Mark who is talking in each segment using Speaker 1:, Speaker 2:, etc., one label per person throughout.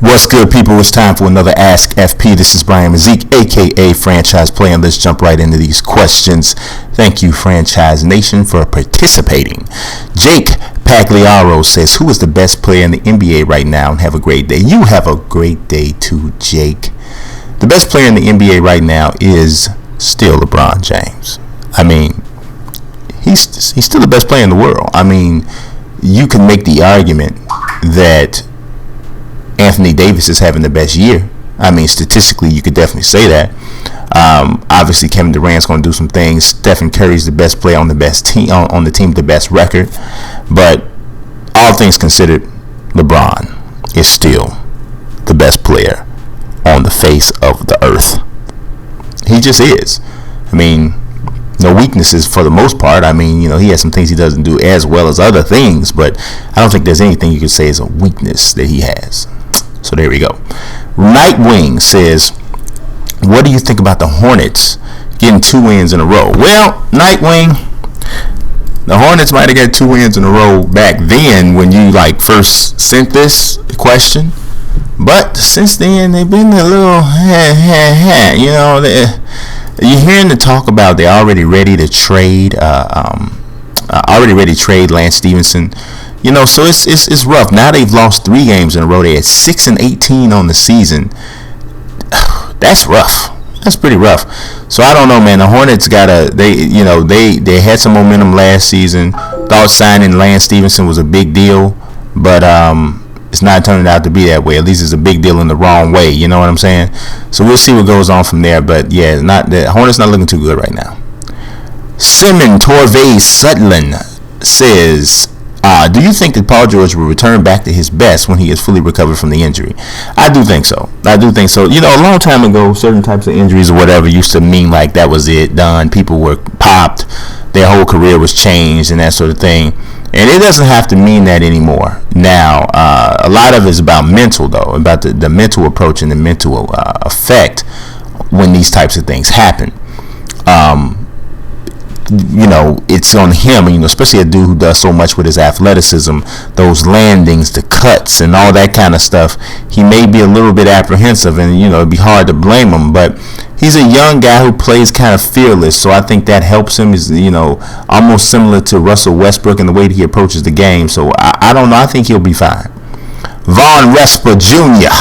Speaker 1: What's good, people? It's time for another Ask FP. This is BMazique, aka Franchise Play, and let's jump right into these questions. Thank you, Franchise Nation, for participating. Jake Pagliaro says, who is the best player in the NBA right now? And have a great day. You have a great day too, Jake. The best player in the NBA right now is still LeBron James. I mean, he's still the best player in the world. I mean, you can make the argument that Anthony Davis is having the best year. I mean, statistically, you could definitely say that. Obviously, Kevin Durant's going to do some things. Stephen Curry's the best player on the best team, on the team with the best record. But all things considered, LeBron is still the best player on the face of the earth. He just is. I mean, no weaknesses for the most part. I mean, you know, he has some things he doesn't do as well as other things, but I don't think there's anything you could say is a weakness that he has. So there we go. Nightwing says, what do you think about the Hornets getting 2 wins in a row? Well, Nightwing, the Hornets might have got 2 wins in a row back then when you first sent this question, but since then they've been a little you know, you're hearing the talk about they're already ready to trade Lance Stevenson. You know, so it's rough. Now they've lost 3 games in a row. They had 6-18 on the season. That's rough. That's pretty rough. So I don't know, man. The Hornets they had some momentum last season. Thought signing Lance Stevenson was a big deal, but it's not turning out to be that way. At least it's a big deal in the wrong way. You know what I'm saying? So we'll see what goes on from there. But yeah, the Hornets not looking too good right now. Simen Torve Sundland says, do you think that Paul George will return back to his best when he is fully recovered from the injury? I do think so. You know, a long time ago, certain types of injuries or whatever used to mean like that was it, done. People were popped, their whole career was changed and that sort of thing. And it doesn't have to mean that anymore. Now, a lot of it is about mental, though, about the mental approach and the mental effect when these types of things happen. You know, it's on him, you know, especially a dude who does so much with his athleticism, those landings, the cuts, and all that kind of stuff. He may be a little bit apprehensive, and, you know, it'd be hard to blame him, but he's a young guy who plays kind of fearless, so I think that helps him. Is, you know, almost similar to Russell Westbrook in the way that he approaches the game, so I don't know. I think he'll be fine. Von Respa Jr.,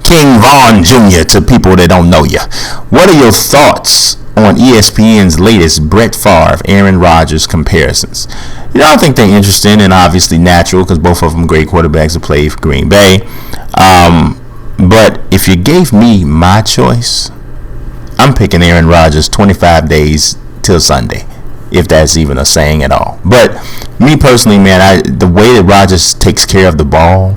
Speaker 1: King Von Jr., to people that don't know you. What are your thoughts on ESPN's latest Brett Favre, Aaron Rodgers comparisons? You know, I think they're interesting and obviously natural because both of them great quarterbacks to play for Green Bay. But if you gave me my choice, I'm picking Aaron Rodgers 25 days till Sunday, if that's even a saying at all. But me personally, man, the way that Rodgers takes care of the ball,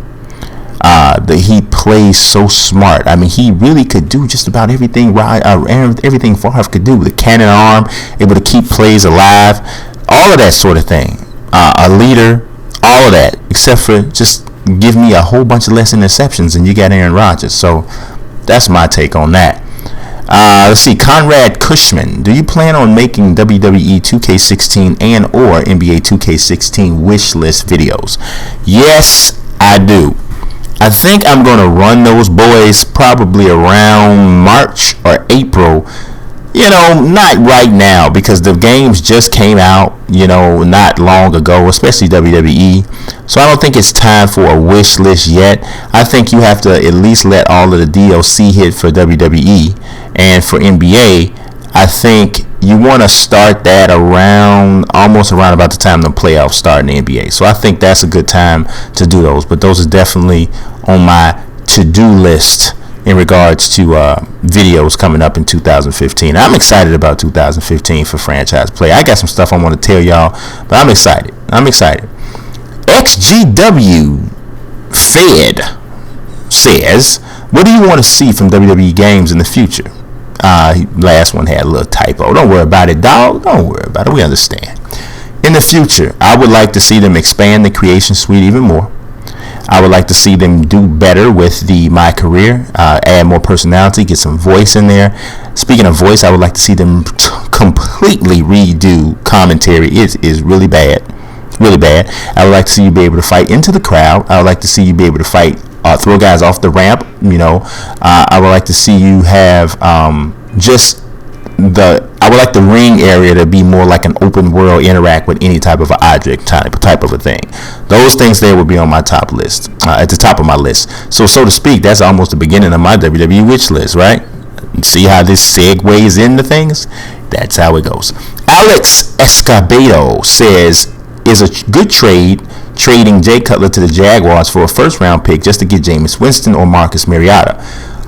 Speaker 1: he plays so smart. I mean, he really could do just about everything everything Favre could do. The cannon arm, able to keep plays alive, all of that sort of thing. A leader, all of that, except for just give me a whole bunch of less interceptions and you got Aaron Rodgers. So that's my take on that. Let's see, Conrad Cushman, do you plan on making WWE 2K16 and or NBA 2K16 wish list videos? Yes, I do. I think I'm going to run those boys probably around March or April. You know, not right now because the games just came out, you know, not long ago, especially WWE. So I don't think it's time for a wish list yet. I think you have to at least let all of the DLC hit for WWE. And for NBA, I think you want to start that almost around about the time the playoffs start in the NBA. So I think that's a good time to do those. But those are definitely on my to-do list in regards to videos coming up in 2015. I'm excited about 2015 for franchise play. I got some stuff I want to tell y'all, but I'm excited. XGW Fed says, what do you want to see from WWE games in the future? Last one had a little typo. Don't worry about it, dog. Don't worry about it. We understand. In the future, I would like to see them expand the creation suite even more. I would like to see them do better with the My Career, add more personality, get some voice in there. Speaking of voice, I would like to see them completely redo commentary. It is really bad. Really bad. I would like to see you be able to fight into the crowd. I would like to see you be able to fight throw guys off the ramp. I would like to see you have I would like the ring area to be more like an open world, interact with any type of an object type of a thing. Those things there would be on my top list, at the top of my list. So to speak, that's almost the beginning of my WWE wish list, right? See how this segues into things? That's how it goes. Alex Escobedo says, is a good trade trading Jay Cutler to the Jaguars for a first round pick just to get James Winston or Marcus Marriota?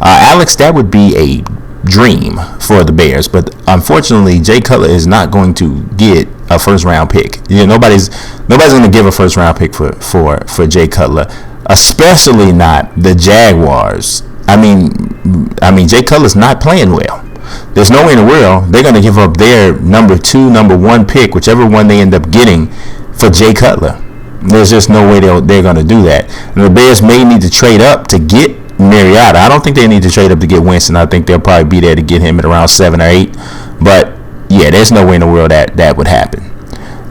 Speaker 1: Alex, that would be a dream for the Bears, but unfortunately Jay Cutler is not going to get a first round pick. Nobody's going to give a first round pick for Jay Cutler, especially not the Jaguars. I mean Jay Cutler's not playing well. There's no way in the world they're going to give up their number 2, number 1 pick, whichever one they end up getting, for Jay Cutler. There's just no way they're going to do that. And the Bears may need to trade up to get Marriota. I don't think they need to trade up to get Winston. I think they'll probably be there to get him at around 7 or 8. But yeah, there's no way in the world that would happen.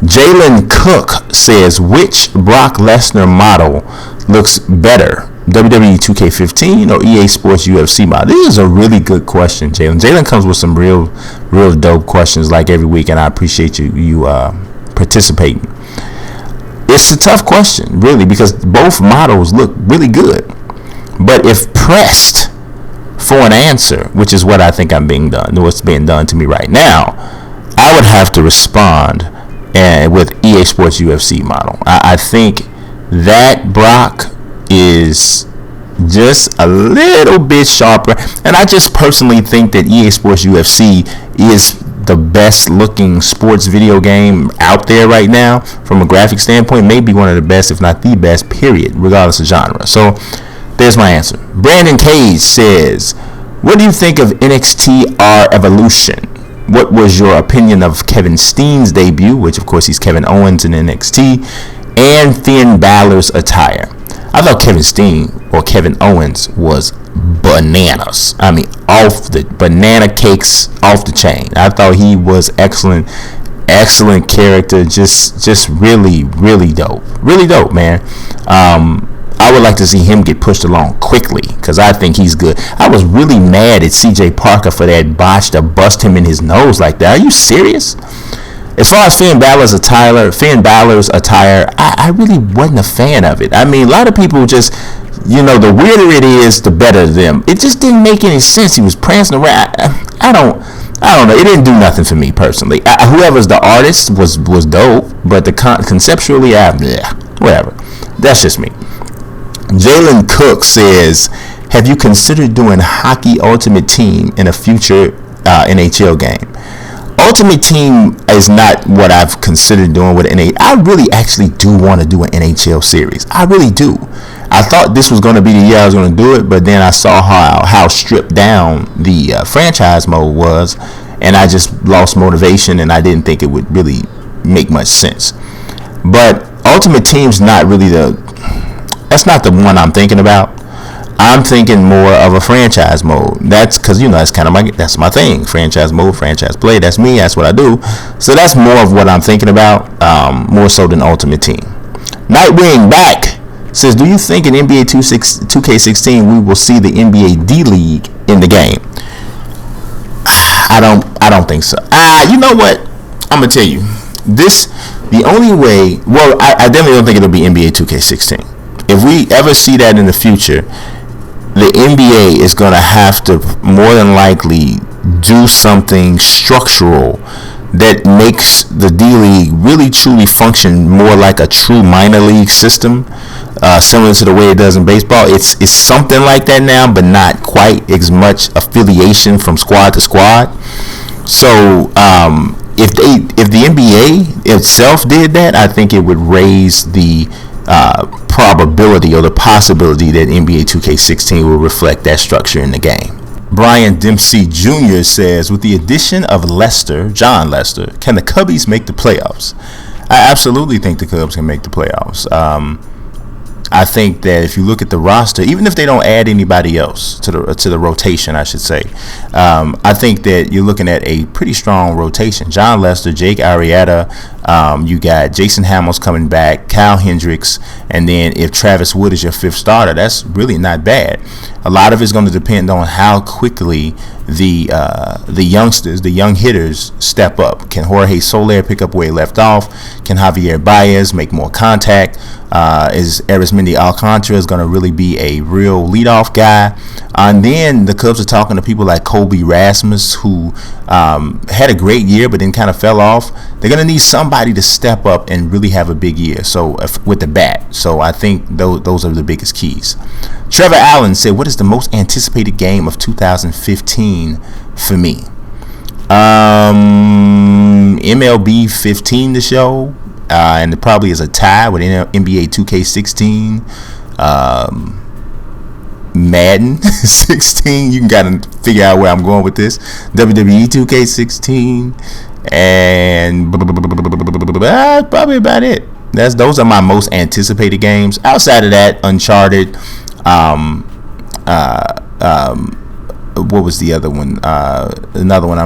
Speaker 1: Jalen Cook says, which Brock Lesnar model looks better, WWE 2K15 or EASports UFC model? This is a really good question, Jalen. Jalen comes with some real dope questions like every week, and I appreciate you participating. It's a tough question, really, because both models look really good. But if pressed for an answer, which is what I think what's being done to me right now, I would have to respond with EASports UFC model. I think that Brock is just a little bit sharper, and I just personally think that EASports UFC is the best looking sports video game out there right now from a graphic standpoint. Maybe one of the best, if not the best, period, regardless of genre. So there's my answer. Brandon Cage says, what do you think of NXT Evolution? What was your opinion of Kevin Steens' debut, which of course he's Kevin Owens in NXT, and Finn Balor's attire? I thought Kevin Steen or Kevin Owens was bananas. I mean, off the banana cakes, off the chain. I thought he was excellent character, just really dope, man. I would like to see him get pushed along quickly because I think he's good. I was really mad at CJ Parker for that botch to bust him in his nose like that. Are you serious? As far as Finn Balor's attire, I really wasn't a fan of it. I mean, a lot of people just, the weirder it is, the better them. It just didn't make any sense. He was prancing around. I don't know. It didn't do nothing for me personally. Whoever's the artist was dope, but conceptually, whatever. That's just me. Jalen Cook says, have you considered doing Hockey Ultimate Team in a future NHL game? Ultimate Team is not what I've considered doing with NHL. I really actually do want to do an NHL series. I really do. I thought this was going to be the year I was going to do it, but then I saw how stripped down the franchise mode was, and I just lost motivation, and I didn't think it would really make much sense. But Ultimate Team's not really that's not the one I'm thinking about. I'm thinking more of a franchise mode. That's because that's kind of that's my thing. Franchise mode, franchise play. That's me. That's what I do. So that's more of what I'm thinking about, more so than Ultimate Team. Nightwing back says, do you think in NBA 2K16 we will see the NBA D League in the game? I don't think so. You know what? I'm gonna tell you this. The only way. Well, I definitely don't think it'll be NBA 2K16. If we ever see that in the future, the NBA is going to have to more than likely do something structural that makes the D-League really truly function more like a true minor league system, similar to the way it does in baseball. It's something like that now, but not quite as much affiliation from squad to squad. So if the NBA itself did that, I think it would raise the probability or the possibility that NBA 2K16 will reflect that structure in the game. Brian Dempsey Jr. says, with the addition of John Lester, can the Cubbies make the playoffs? I absolutely think the Cubs can make the playoffs. I think that if you look at the roster, even if they don't add anybody else to the rotation, I should say, I think that you're looking at a pretty strong rotation. John Lester, Jake Arrieta, You got Jason Hamels coming back, Kyle Hendricks, and then if Travis Wood is your fifth starter, that's really not bad. A lot of it's going to depend on how quickly the youngsters, the young hitters, step up. Can Jorge Soler pick up where he left off? Can Javier Baez make more contact? Is Arismendi Alcantara going to really be a real leadoff guy? And then the Cubs are talking to people like Colby Rasmus, who had a great year but then kind of fell off. They're going to need somebody to step up and really have a big year. So with the bat. So I think those are the biggest keys. Trevor Allen said, "What is the most anticipated game of 2015 for me?" MLB 15 to show. And it probably is a tie with NBA 2K16, Madden 16. You can kind of figure out where I'm going with this. WWE 2K16, and probably about it. Those are my most anticipated games. Outside of that, Uncharted. What was the other one? Another one.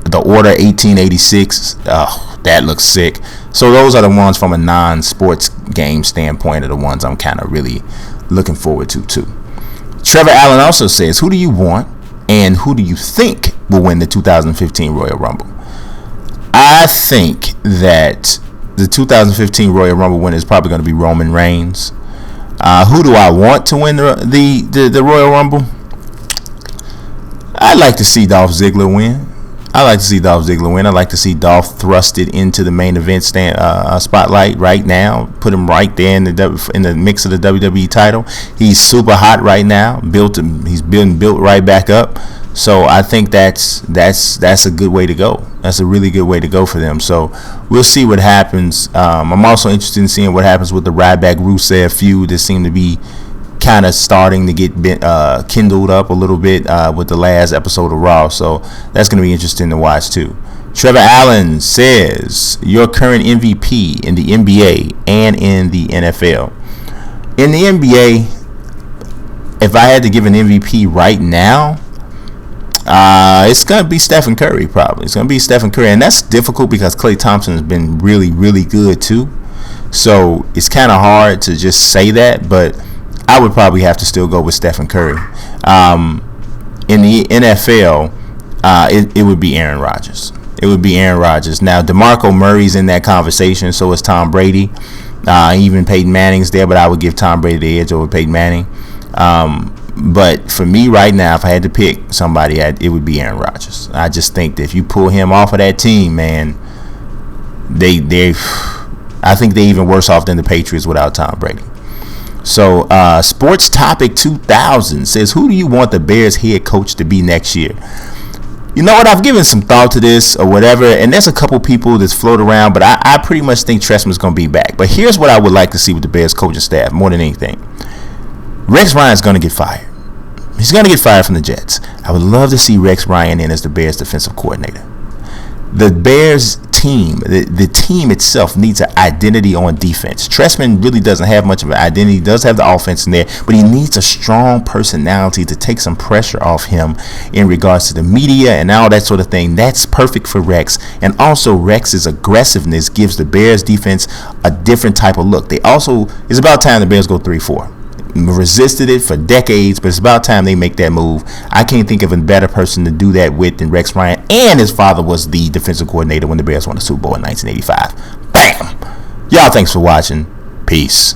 Speaker 1: The Order 1886. Oh, that looks sick. So those are the ones from a non-sports game standpoint are the ones I'm kind of really looking forward to too. Trevor Allen also says, "Who do you want and who do you think will win the 2015 Royal Rumble?" I think that the 2015 Royal Rumble winner is probably going to be Roman Reigns. Who do I want to win the Royal Rumble? I'd like to see Dolph Ziggler win. I like to see Dolph thrusted into the main event spotlight right now. Put him right there in the mix of the WWE title. He's super hot right now. He's been built right back up. So I think that's a good way to go. That's a really good way to go for them. So we'll see what happens. I'm also interested in seeing what happens with the Ryback-Rusev feud that seemed to be kind of starting to get kindled up a little bit with the last episode of Raw. So that's going to be interesting to watch too. Trevor Allen says, "Your current MVP in the NBA and in the NFL." In the NBA, if I had to give an MVP right now, it's going to be Stephen Curry probably. It's going to be Stephen Curry. And that's difficult because Klay Thompson has been really, really good too. So it's kind of hard to just say that, but I would probably have to still go with Stephen Curry. In the NFL, it would be Aaron Rodgers. Now, DeMarco Murray's in that conversation, so is Tom Brady. Even Peyton Manning's there, but I would give Tom Brady the edge over Peyton Manning. But for me right now, if I had to pick somebody, it would be Aaron Rodgers. I just think that if you pull him off of that team, man, I think they're even worse off than the Patriots without Tom Brady. So, Sports Topic 2000 says, "Who do you want the Bears head coach to be next year?" You know what? I've given some thought to this or whatever, and there's a couple people that's float around, but I pretty much think Trestman's going to be back. But here's what I would like to see with the Bears coaching staff more than anything. Rex Ryan's going to get fired. He's going to get fired from the Jets. I would love to see Rex Ryan in as the Bears defensive coordinator. The Bears team, the team itself needs an identity on defense. Trestman really doesn't have much of an identity. He does have the offense in there, but he needs a strong personality to take some pressure off him in regards to the media and all that sort of thing. That's perfect for Rex. And also Rex's aggressiveness gives the Bears defense a different type of look. It's about time the Bears go 3-4. Resisted it for decades, but it's about time they make that move. I can't think of a better person to do that with than Rex Ryan, and his father was the defensive coordinator when the Bears won the Super Bowl in 1985. Bam! Y'all, thanks for watching. Peace.